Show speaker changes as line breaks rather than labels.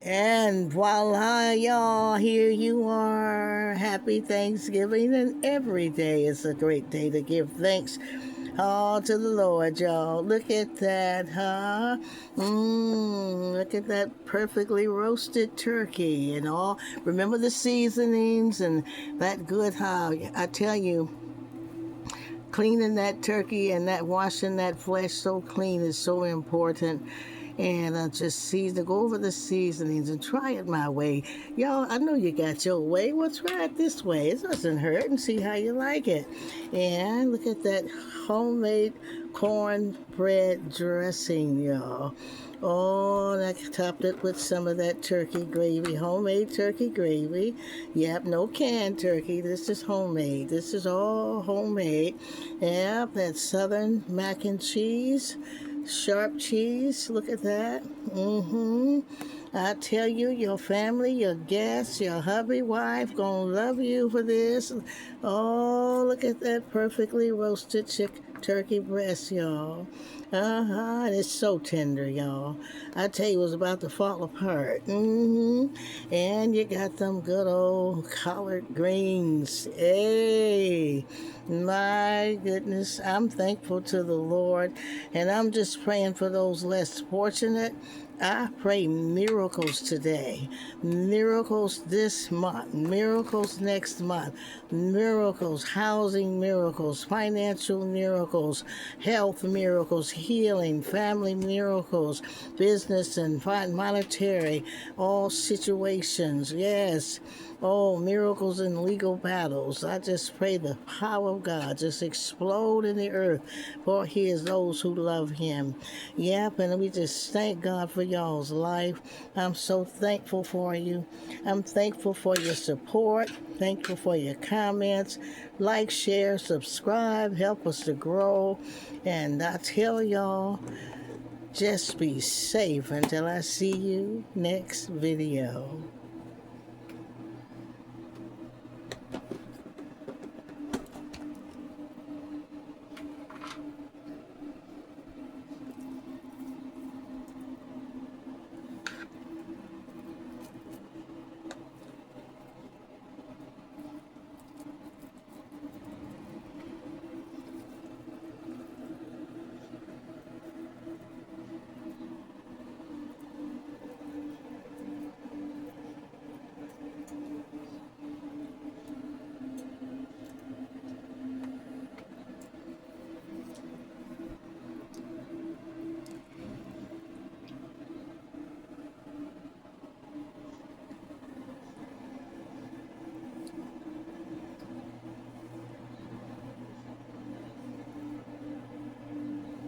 And voila, y'all, here you are. Happy Thanksgiving, and every day is a great day to give thanks. All to the Lord, y'all. Look at that, huh? Look at that perfectly roasted turkey and all. Remember the seasonings and that good, how I tell you, cleaning that turkey and that washing that flesh so clean is so important. And just go over the seasonings and try it my way. Y'all, I know you got your way. Well, try it this way. It doesn't hurt, and see how you like it. And look at that homemade cornbread dressing, y'all. Oh, and I topped it with some of that turkey gravy, homemade turkey gravy. Yep, no canned turkey. This is homemade. This is all homemade. Yep, that southern mac and cheese, sharp cheese. Look at that. I tell you, your family, your guests, your hubby, wife gonna love you for this. Oh, look at that perfectly roasted turkey breast, y'all. And it's so tender, y'all. I tell you, it was about to fall apart. And you got them good old collard greens. Hey, my goodness, I'm thankful to the Lord, and I'm just praying for those less fortunate. I pray miracles today, miracles this month, miracles next month, miracles, housing miracles, financial miracles, health miracles, healing, family miracles, business and monetary, all situations, yes. Oh, miracles in legal battles. I just pray the power of God just explode in the earth, for he is those who love him. Yep, and we just thank God for y'all's life. I'm so thankful for you. I'm thankful for your support. Thankful for your comments. Like, share, subscribe. Help us to grow. And I tell y'all, just be safe until I see you next video.